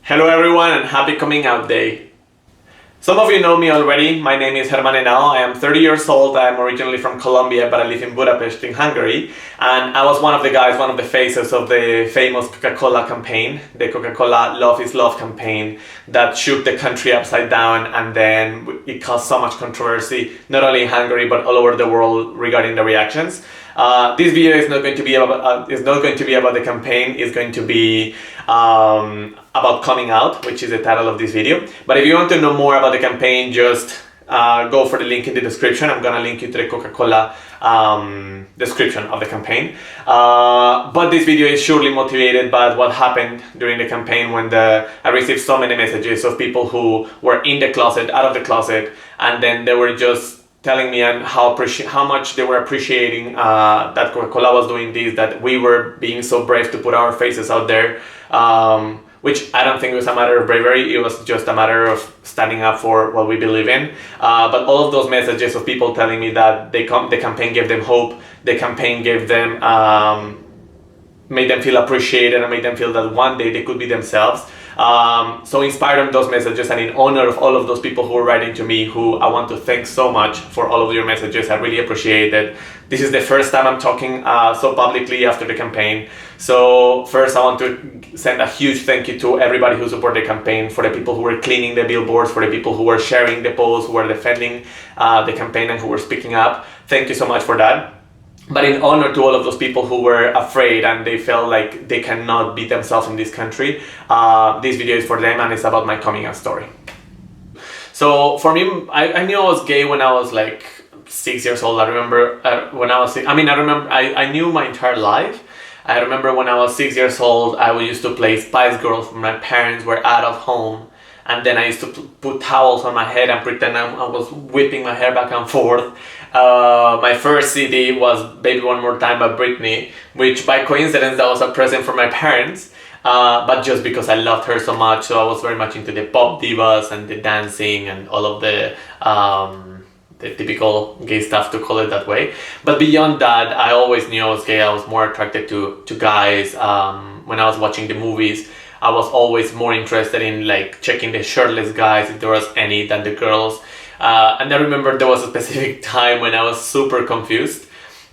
Hello everyone and happy coming out day. Some of you know me already. My name is Germán Henao. I am 30 years old. I am originally from Colombia, but I live in Budapest in Hungary. And I was one of the guys, one of the faces of the famous Coca-Cola campaign, the Coca-Cola Love is Love campaign that shook the country upside down, and then it caused so much controversy, not only in Hungary but all over the world regarding the reactions. This video is not going to be about the campaign. It's going to be about coming out, which is the title of this video. But if you want to know more about the campaign, just go for the link in the description. I'm gonna link you to the Coca-Cola description of the campaign. But this video is surely motivated by what happened during the campaign when I received so many messages of people who were in the closet, out of the closet, and then they were just telling me and how much they were appreciating that Coca-Cola was doing this, that we were being so brave to put our faces out there, which I don't think was a matter of bravery. It was just a matter of standing up for what we believe in. But all of those messages of people telling me that the campaign gave them hope, the campaign gave them, made them feel appreciated and made them feel that one day they could be themselves. So inspired on those messages and in honor of all of those people who were writing to me, who I want to thank so much for all of your messages. I really appreciate it. This is the first time I'm talking so publicly after the campaign. So first I want to send a huge thank you to everybody who supported the campaign, for the people who were cleaning the billboards, for the people who were sharing the posts, who were defending the campaign and who were speaking up. Thank you so much for that. But in honor to all of those people who were afraid and they felt like they cannot be themselves in this country, this video is for them, and it's about my coming out story. So for me, I knew I was gay when I was like 6 years old. I remember when I was, I knew my entire life. I remember when I was 6 years old, I used to play Spice Girls when my parents were out of home. And then I used to put towels on my head and pretend I was whipping my hair back and forth. My first CD was Baby One More Time by Britney, which by coincidence that was a present for my parents, but just because I loved her so much. So I was very much into the pop divas and the dancing and all of the typical gay stuff, to call it that way. But beyond that, I always knew I was gay. I was more attracted to guys. When I was watching the movies, I was always more interested in like checking the shirtless guys, if there was any, than the girls. And I remember there was a specific time when I was super confused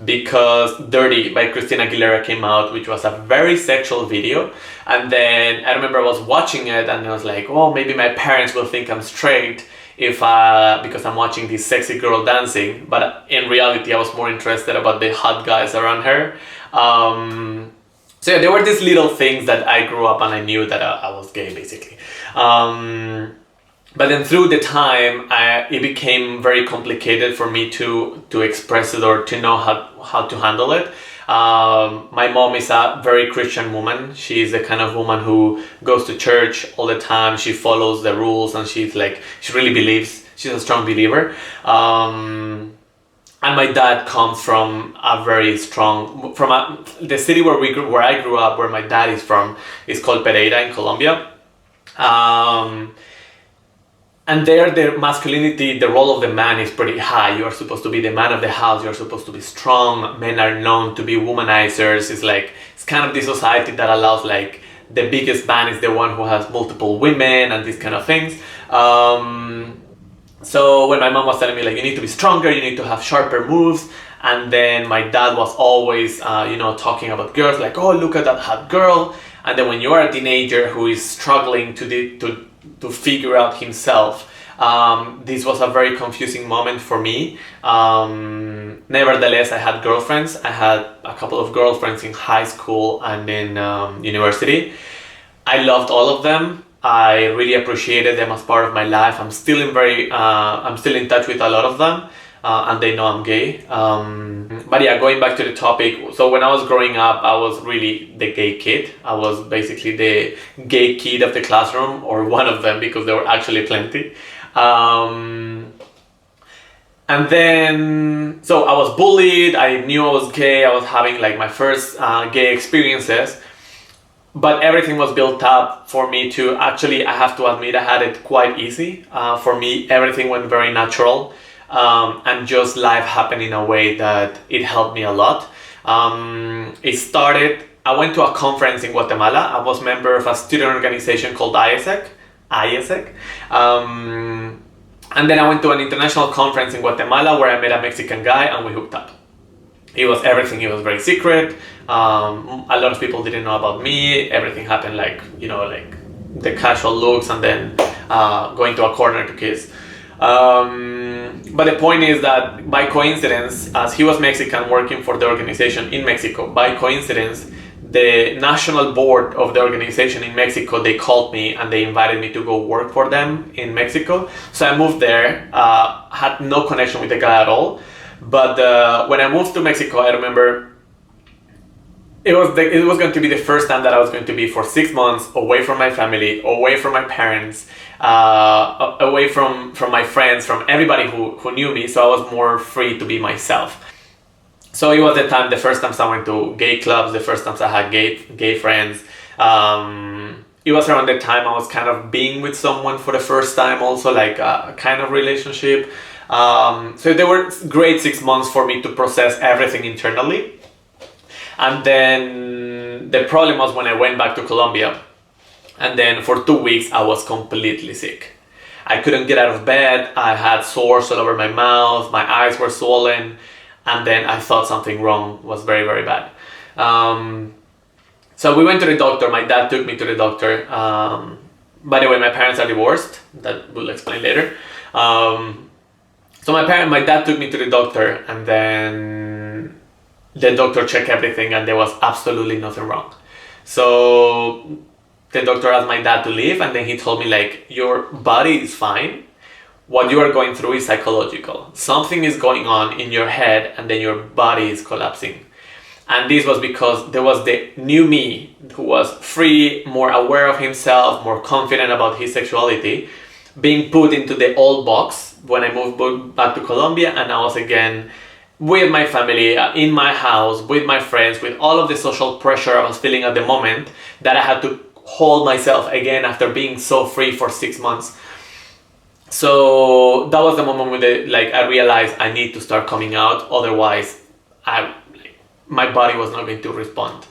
because Dirty by Christina Aguilera came out, which was a very sexual video. And then I remember I was watching it and I was like, oh, maybe my parents will think I'm straight because I'm watching this sexy girl dancing. But in reality, I was more interested about the hot guys around her. So yeah, there were these little things that I grew up and I knew that I was gay, basically. But then through the time, it became very complicated for me to express it or to know how to handle it. My mom is a very Christian woman. She's the kind of woman who goes to church all the time. She follows the rules and she really believes. She's a strong believer. And my dad comes from a very strong, the city where I grew up, where my dad is from, is called Pereira in Colombia. And there, the masculinity, the role of the man is pretty high. You are supposed to be the man of the house. You're supposed to be strong. Men are known to be womanizers. It's kind of the society that allows like the biggest man is the one who has multiple women and these kind of things. So when my mom was telling me like, you need to be stronger, you need to have sharper moves, and then my dad was always, talking about girls, like, oh, look at that hot girl. And then when you are a teenager who is struggling to figure out himself, this was a very confusing moment for me. Nevertheless, I had girlfriends. I had a couple of girlfriends in high school and in university. I loved all of them. I really appreciated them as part of my life. I'm still in touch with a lot of them, and they know I'm gay. But yeah, going back to the topic. So when I was growing up, I was really the gay kid. I was basically the gay kid of the classroom, or one of them, because there were actually plenty. And then, so I was bullied. I knew I was gay. I was having like my first gay experiences. But everything was built up for me to actually, I have to admit, I had it quite easy. For me, everything went very natural, and just life happened in a way that it helped me a lot. It started I went to a conference in Guatemala. I was member of a student organization called ISEC. And then I went to an international conference in Guatemala where I met a Mexican guy and we hooked up. It was everything. It was very secret. A lot of people didn't know about me. Everything happened like the casual looks and then going to a corner to kiss. But the point is that by coincidence, as he was Mexican working for the organization in Mexico, by coincidence, the national board of the organization in Mexico, they called me and they invited me to go work for them in Mexico. So I moved there, had no connection with the guy at all. But when I moved to Mexico, I remember it was going to be the first time that I was going to be for 6 months away from my family, away from my parents, away from my friends, from everybody who knew me. So I was more free to be myself. So it was the first time I went to gay clubs, the first time I had gay friends. It was around the time I was kind of being with someone for the first time, also like a kind of relationship. So they were great 6 months for me to process everything internally. And then the problem was when I went back to Colombia, and then for 2 weeks I was completely sick. I couldn't get out of bed, I had sores all over my mouth, my eyes were swollen, and then I thought something wrong was very, very bad. So we went to the doctor, my dad took me to the doctor. By the way, my parents are divorced, that we'll explain later. So my dad took me to the doctor, and then the doctor checked everything and there was absolutely nothing wrong. So the doctor asked my dad to leave, and then he told me like, your body is fine. What you are going through is psychological. Something is going on in your head and then your body is collapsing. And this was because there was the new me who was free, more aware of himself, more confident about his sexuality, being put into the old box when I moved back to Colombia, and I was again with my family, in my house, with my friends, with all of the social pressure I was feeling at the moment, that I had to hold myself again after being so free for 6 months. So that was the moment when I realized I need to start coming out, otherwise my body was not going to respond.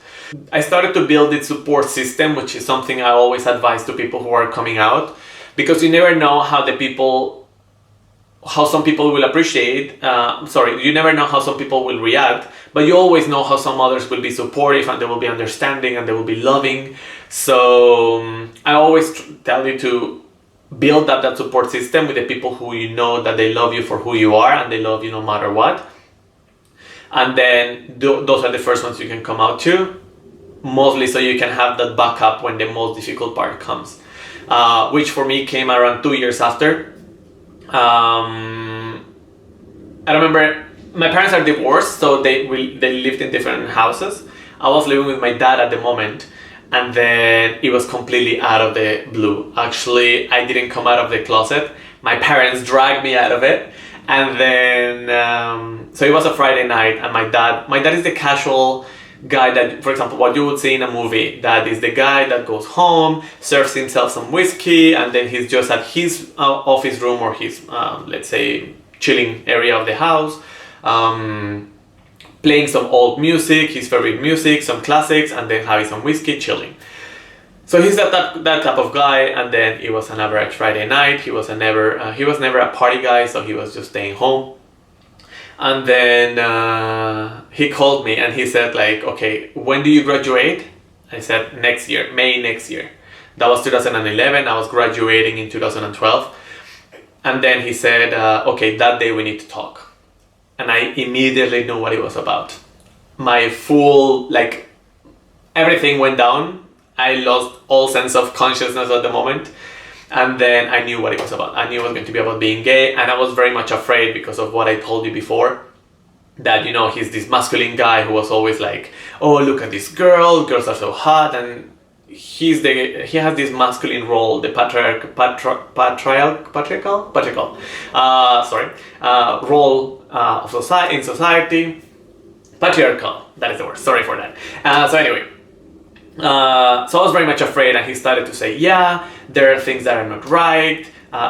I started to build this support system, which is something I always advise to people who are coming out, because you never know how some people will appreciate, you never know how some people will react, but you always know how some others will be supportive and they will be understanding and they will be loving. So I always tell you to build up that support system with the people who you know that they love you for who you are and they love you no matter what. And then those are the first ones you can come out to, mostly so you can have that backup when the most difficult part comes, which for me came around 2 years after. I remember my parents are divorced, so they lived in different houses. I was living with my dad at the moment, and then it was completely out of the blue. Actually, I didn't come out of the closet. My parents dragged me out of it. And then, so it was a Friday night, and my dad is the casual guy that, for example, what you would see in a movie, that is the guy that goes home, serves himself some whiskey, and then he's just at his office room or his, let's say, chilling area of the house, playing some old music, his favorite music, some classics, and then having some whiskey, chilling. So he's that type of guy, and then it was an average Friday night. He was never a party guy, so he was just staying home. And then he called me and he said like, okay, when do you graduate? I said next year, May next year. That was 2011. I was graduating in 2012. And then he said, okay, that day we need to talk. And I immediately knew what it was about. My full, everything went down. I lost all sense of consciousness at the moment. And then I knew what it was about. I knew it was going to be about being gay. And I was very much afraid because of what I told you before. That, he's this masculine guy who was always like, oh, look at this girl. Girls are so hot. And he has this masculine role, the role of in society. Patriarchal, that is the word. Sorry for that. So anyway. So I was very much afraid, and he started to say, yeah, there are things that are not right.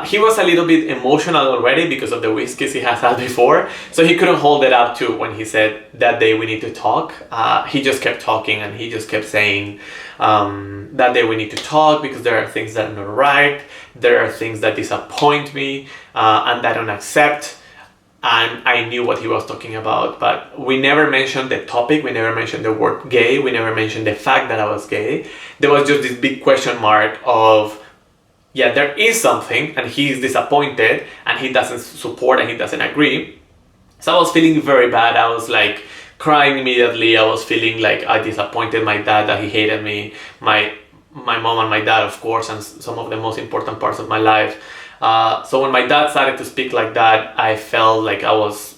He was a little bit emotional already because of the whiskeys he has had before, so he couldn't hold it up too when he said, that day we need to talk. He just kept talking, and he just kept saying, that day we need to talk because there are things that are not right, there are things that disappoint me, and that I don't accept. And I knew what he was talking about, but we never mentioned the topic, we never mentioned the word gay, we never mentioned the fact that I was gay. There was just this big question mark of, yeah, there is something, and he's disappointed, and he doesn't support, and he doesn't agree. So I was feeling very bad. I was like crying immediately. I was feeling like I disappointed my dad, that he hated me, my mom and my dad, of course, and some of the most important parts of my life. So when my dad started to speak like that, I felt like I was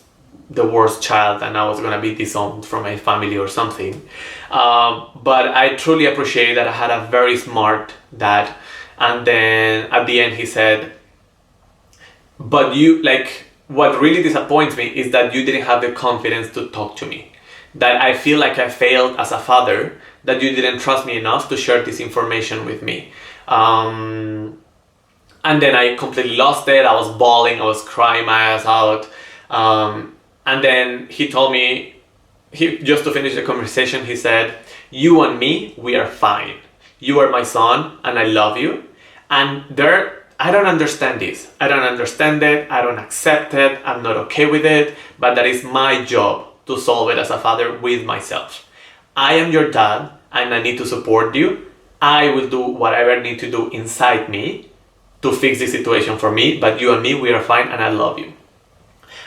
the worst child and I was gonna be disowned from my family or something. But I truly appreciate that I had a very smart dad. And then at the end he said, but you, like, what really disappoints me is that you didn't have the confidence to talk to me. That I feel like I failed as a father, that you didn't trust me enough to share this information with me. And then I completely lost it. I was bawling, I was crying my ass out. And then he told me, just to finish the conversation, he said, you and me, we are fine. You are my son and I love you. And I don't understand this. I don't understand it. I don't accept it. I'm not okay with it. But that is my job to solve it as a father with myself. I am your dad and I need to support you. I will do whatever I need to do inside me to fix the situation for me, but you and me, we are fine and I love you.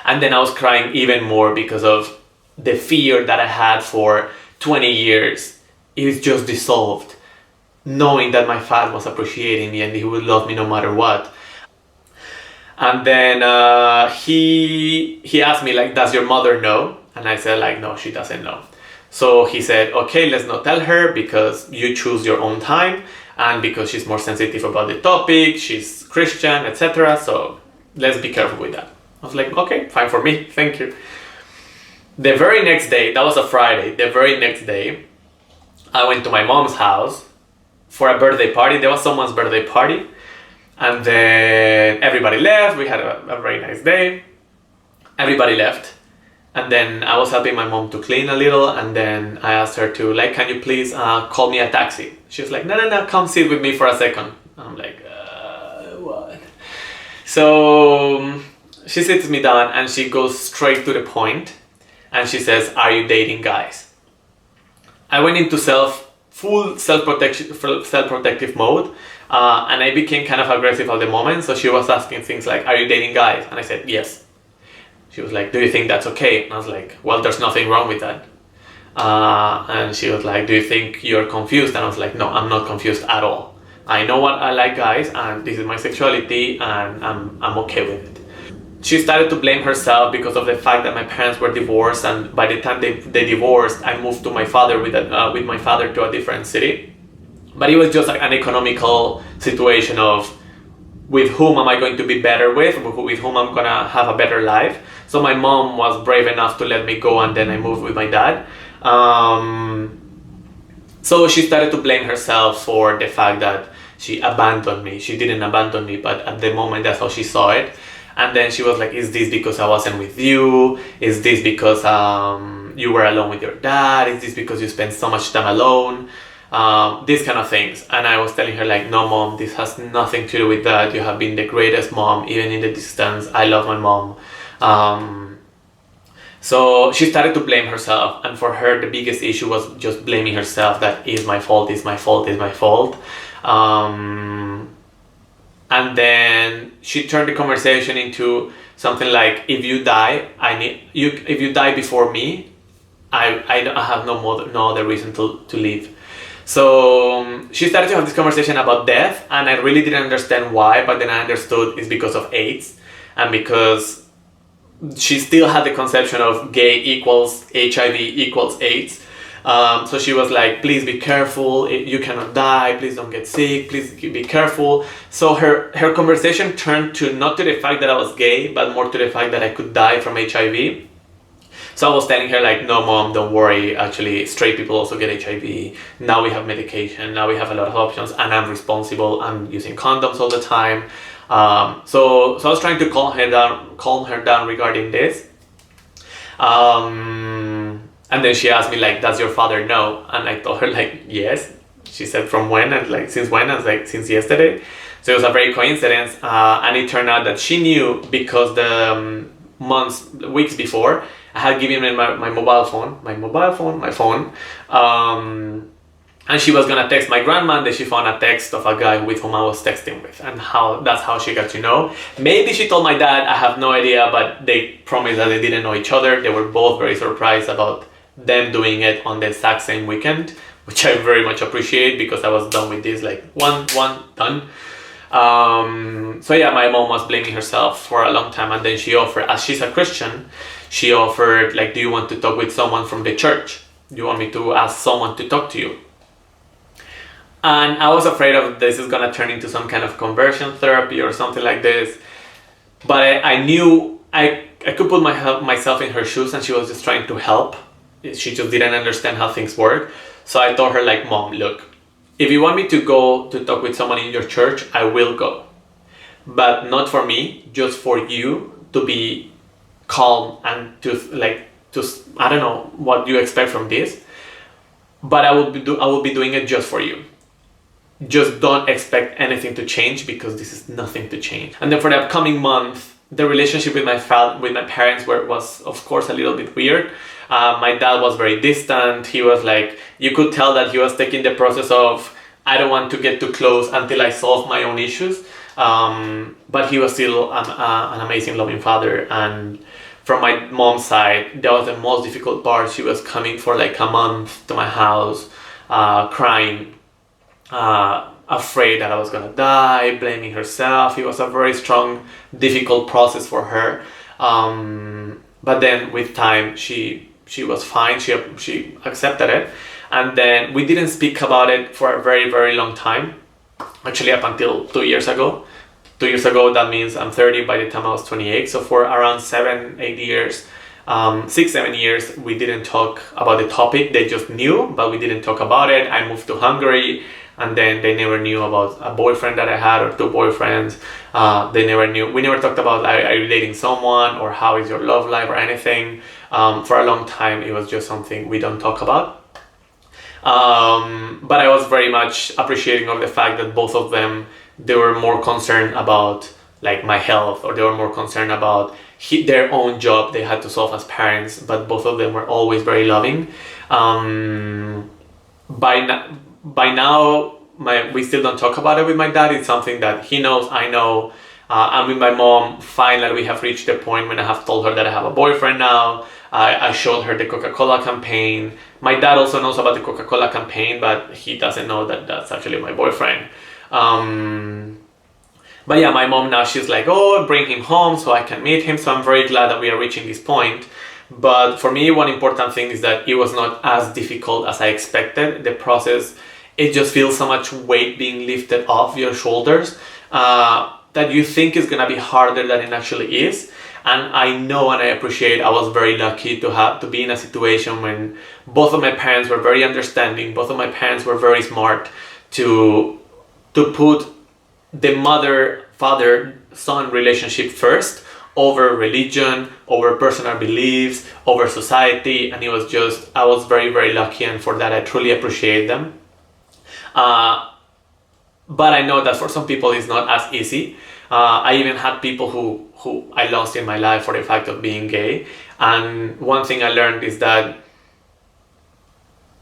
And then I was crying even more because of the fear that I had for 20 years. It just dissolved, knowing that my father was appreciating me and he would love me no matter what. And then he asked me, like, does your mother know? And I said, like, no, she doesn't know. So he said, okay, let's not tell her because you choose your own time. And because she's more sensitive about the topic, she's Christian, etc. So let's be careful with that. I was like, okay, fine for me, thank you. The very next day, that was a Friday, the very next day, I went to my mom's house for a birthday party. There was someone's birthday party. And then everybody left, we had a very nice day. Everybody left. And then I was helping my mom to clean a little, and then I asked her to, like, can you please call me a taxi? She was like, no, come sit with me for a second. I'm like, what? So she sits me down and she goes straight to the point and she says, are you dating guys? I went into full self-protective mode, and I became kind of aggressive at the moment. So she was asking things like, are you dating guys? And I said, yes. She was like, do you think that's okay? And I was like, well, there's nothing wrong with that. And she was like, do you think you're confused? And I was like, no, I'm not confused at all. I know what I like guys, and this is my sexuality, and I'm okay with it. She started to blame herself because of the fact that my parents were divorced, and by the time they divorced, I moved to my father with my father to a different city. But it was just like an economical situation of, with whom am I going to be better with whom I'm gonna have a better life. So my mom was brave enough to let me go, and then I moved with my dad. So she started to blame herself for the fact that she abandoned me. She didn't abandon me, but at the moment that's how she saw it. And then she was like, is this because I wasn't with you? Is this because you were alone with your dad? Is this because you spent so much time alone? These kind of things. And I was telling her, like, no mom, this has nothing to do with that. You have been the greatest mom, even in the distance. I love my mom. So she started to blame herself, and for her the biggest issue was just blaming herself, that is my fault, it's my fault, it's my fault. And then she turned the conversation into something like, if you die, if you die before me, I have no other reason to live. So she started to have this conversation about death, and I really didn't understand why, but then I understood it's because of AIDS, and because she still had the conception of gay equals HIV equals AIDS. So she was like, please be careful, you cannot die, please don't get sick, please be careful. So her conversation turned to not to the fact that I was gay, but more to the fact that I could die from HIV. So I was telling her like, no mom, don't worry, actually straight people also get HIV. Now we have medication, now we have a lot of options, and I'm responsible, I'm using condoms all the time. So I was trying to calm her down regarding this. And then she asked me like, does your father know? And I told her like, yes. She said, from when? And like, since when? I was like, since yesterday. So it was a very coincidence, and it turned out that she knew because the weeks before, I had given her my phone, and she was gonna text my grandma, and then she found a text of a guy with whom I was texting with, and that's how she got to know. Maybe she told my dad, I have no idea, but they promised that they didn't know each other. They were both very surprised about them doing it on the exact same weekend, which I very much appreciate because I was done with this, like one done. So yeah, my mom was blaming herself for a long time, and then she offered, as she's a Christian, she offered like, do you want to talk with someone from the church? Do you want me to ask someone to talk to you? And I was afraid of this is gonna turn into some kind of conversion therapy or something like this. But I knew I could put myself in her shoes, and she was just trying to help. She just didn't understand how things work. So I told her like, Mom, look, if you want me to go to talk with someone in your church, I will go. But not for me, just for you to be calm and to I don't know what you expect from this. But I will be doing it just for you. Just don't expect anything to change, because this is nothing to change. And then for the upcoming month, the relationship with my parents was of course a little bit weird. My dad was very distant. He was like, you could tell that he was taking the process of, I don't want to get too close until I solve my own issues. But he was still an amazing, loving father. And from my mom's side, that was the most difficult part. She was coming for like a month to my house, crying, afraid that I was gonna die, blaming herself. It was a very strong, difficult process for her. But then with time, she was fine. She accepted it, and then we didn't speak about it for a very, very long time. Actually, up until 2 years ago. 2 years ago, that means I'm 30 by the time I was 28. So for around 7 years, 7 years, we didn't talk about the topic. They just knew, but we didn't talk about it. I moved to Hungary, and then they never knew about a boyfriend that I had, or 2 boyfriends. They never knew. We never talked about, are you dating someone, or how is your love life, or anything. For a long time, it was just something we don't talk about. But I was very much appreciating of the fact that both of them, they were more concerned about like my health, or they were more concerned about their own job they had to solve as parents. But both of them were always very loving. By now, we still don't talk about it with my dad. It's something that he knows, I know. And with my mom, finally we have reached the point when I have told her that I have a boyfriend now. I showed her the Coca-Cola campaign. My dad also knows about the Coca-Cola campaign, but he doesn't know that that's actually my boyfriend. But yeah, my mom now, she's like, oh, bring him home so I can meet him. So I'm very glad that we are reaching this point. But for me, one important thing is that it was not as difficult as I expected. The process, it just feels so much weight being lifted off your shoulders that you think is gonna be harder than it actually is. And I know and I appreciate, I was very lucky to be in a situation when both of my parents were very understanding. Both of my parents were very smart to put the mother-father-son relationship first over religion, over personal beliefs, over society. And it was just, I was very, very lucky, and for that I truly appreciate them. But I know that for some people it's not as easy. I even had people who I lost in my life for the fact of being gay. And one thing I learned is that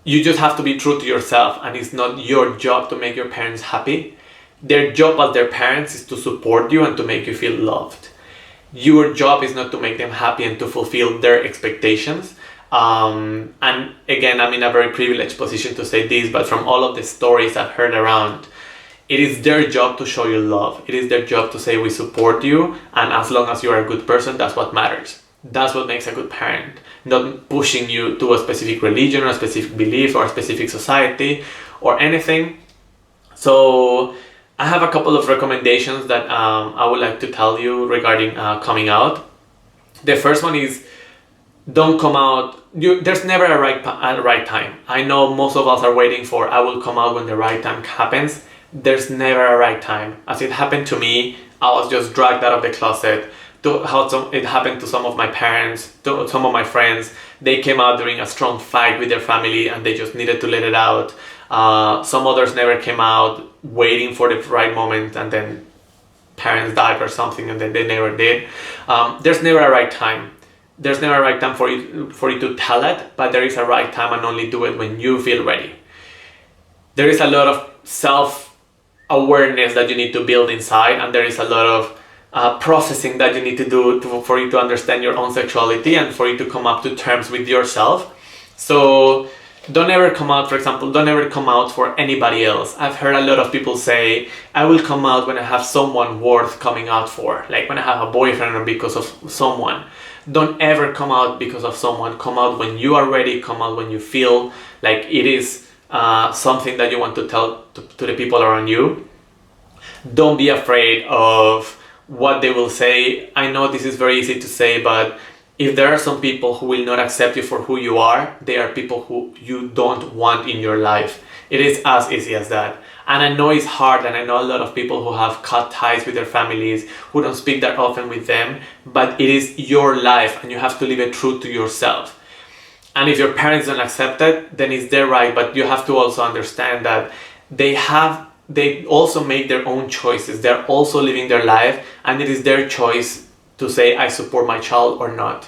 you just have to be true to yourself, and it's not your job to make your parents happy. Their job as their parents is to support you and to make you feel loved. Your job is not to make them happy and to fulfill their expectations. And again, I'm in a very privileged position to say this, but from all of the stories I've heard around, it is their job to show you love. It is their job to say, we support you, and as long as you are a good person, that's what matters. That's what makes a good parent. Not pushing you to a specific religion or a specific belief or a specific society or anything. So I have a couple of recommendations that I would like to tell you regarding coming out. The first one is, Don't come out. There's never a right time. I know most of us are waiting for I will come out when the right time happens. There's never a right time. As it happened to me, I was just dragged out of the closet. It happened to some of my parents, to some of my friends. They came out during a strong fight with their family and they just needed to let it out. Some others never came out, waiting for the right moment, and then parents died or something and then they never did. There's never a right time. There's never a right time for you to tell it, but there is a right time, and only do it when you feel ready. There is a lot of self-awareness that you need to build inside, and there is a lot of processing that you need to do for you to understand your own sexuality and for you to come up to terms with yourself. So don't ever come out, for example, don't ever come out for anybody else. I've heard a lot of people say, I will come out when I have someone worth coming out for, like when I have a boyfriend or because of someone. Don't ever come out because of someone. Come out when you are ready, come out when you feel like it is something that you want to tell to the people around you. Don't be afraid of what they will say. I know this is very easy to say, but if there are some people who will not accept you for who you are, they are people who you don't want in your life. It is as easy as that. And I know it's hard, and I know a lot of people who have cut ties with their families, who don't speak that often with them, but it is your life and you have to live it true to yourself. And if your parents don't accept it, then it's their right, but you have to also understand that they also make their own choices. They're also living their life, and it is their choice to say, I support my child or not.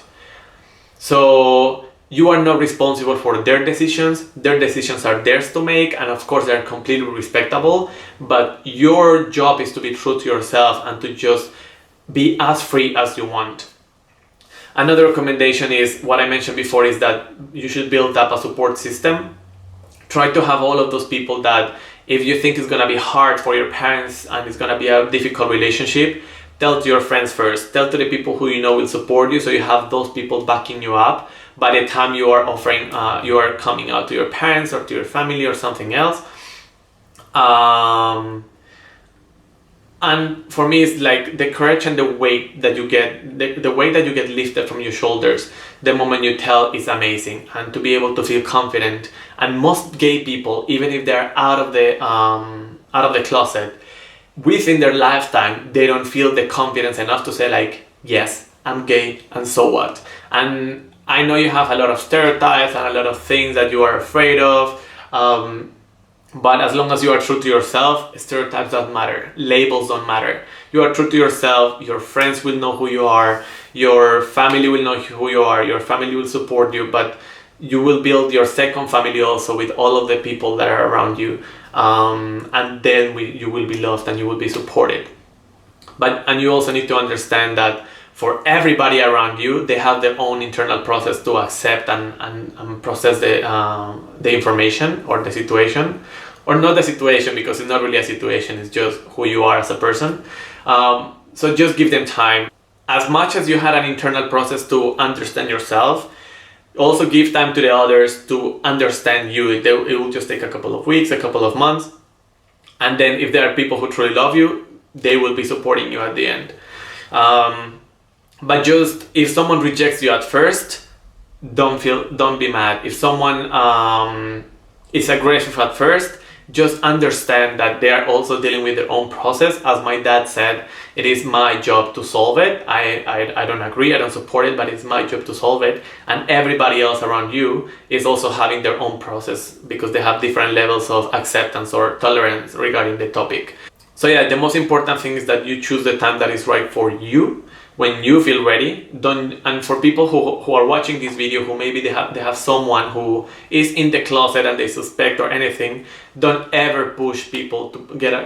So you are not responsible for their decisions. Their decisions are theirs to make, and of course they're completely respectable, but your job is to be true to yourself and to just be as free as you want. Another recommendation is what I mentioned before, is that you should build up a support system. Try to have all of those people that if you think it's going to be hard for your parents and it's going to be a difficult relationship, tell to your friends first. Tell to the people who you know will support you, so you have those people backing you up by the time you are you are coming out to your parents or to your family or something else. And for me, it's like the courage and the weight that you get, the weight that you get lifted from your shoulders the moment you tell is amazing. And to be able to feel confident. And most gay people, even if they're out of the closet, within their lifetime, they don't feel the confidence enough to say like, yes, I'm gay, and so what? And I know you have a lot of stereotypes and a lot of things that you are afraid of, but as long as you are true to yourself, stereotypes don't matter, labels don't matter. You are true to yourself, your friends will know who you are, your family will know who you are, your family will support you, but you will build your second family also with all of the people that are around you, and then you will be loved and you will be supported. And you also need to understand that for everybody around you, they have their own internal process to accept and process the information or the situation, or not the situation, because it's not really a situation, it's just who you are as a person. So just give them time. As much as you had an internal process to understand yourself, also give time to the others to understand you. It will just take a couple of weeks, a couple of months, and then if there are people who truly love you, they will be supporting you at the end. But just if someone rejects you at first, don't be mad. If someone is aggressive at first, just understand that they are also dealing with their own process. As my dad said, it is my job to solve it. I don't agree, I don't support it, but it's my job to solve it. And everybody else around you is also having their own process, because they have different levels of acceptance or tolerance regarding the topic. So yeah, the most important thing is that you choose the time that is right for you, when you feel ready. And for people who are watching this video, who maybe they have someone who is in the closet and they suspect or anything, don't ever push people to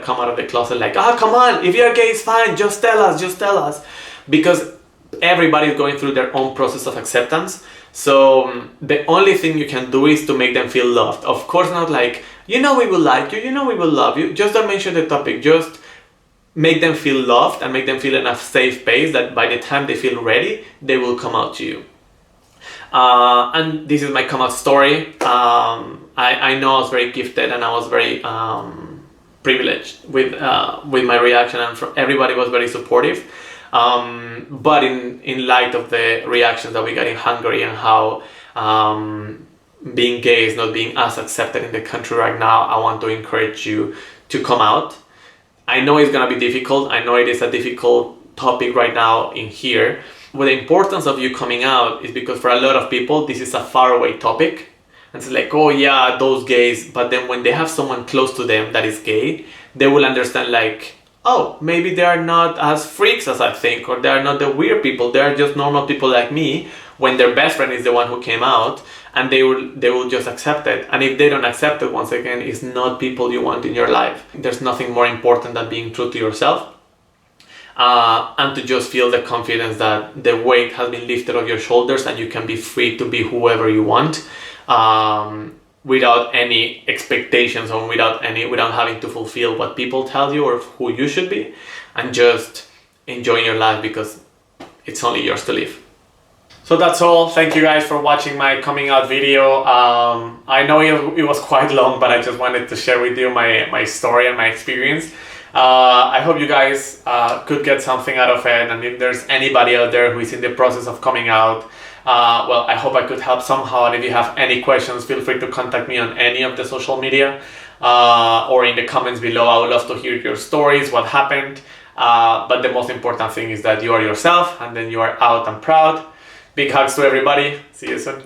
come out of the closet like, come on, if you're gay, it's fine, just tell us. Because everybody is going through their own process of acceptance. So the only thing you can do is to make them feel loved. Of course, not like, we will like you, we will love you. Just don't mention the topic. Just make them feel loved and make them feel enough safe space that by the time they feel ready, they will come out to you. And this is my come out story. I know I was very gifted and I was very privileged with my reaction, and everybody was very supportive. But in light of the reactions that we got in Hungary and how being gay is not being as accepted in the country right now, I want to encourage you to come out. I know it's gonna be difficult. I know it is a difficult topic right now in here. But the importance of you coming out is because for a lot of people, this is a faraway topic. And it's like, oh yeah, those gays. But then when they have someone close to them that is gay, they will understand like, oh, maybe they are not as freaks as I think, or they are not the weird people. They are just normal people like me, when their best friend is the one who came out, and they will just accept it. And if they don't accept it, once again, it's not people you want in your life. There's nothing more important than being true to yourself, and to just feel the confidence that the weight has been lifted off your shoulders and you can be free to be whoever you want, without any expectations or without having to fulfill what people tell you or who you should be, and just enjoying your life because it's only yours to live. So that's all. Thank you guys for watching my coming out video. I know it was quite long, but I just wanted to share with you my story and my experience. I hope you guys could get something out of it, and if there's anybody out there who is in the process of coming out, well, I hope I could help somehow. And if you have any questions, feel free to contact me on any of the social media, or in the comments below. I would love to hear your stories, what happened. But the most important thing is that you are yourself, and then you are out and proud. Big hugs to everybody. See you soon.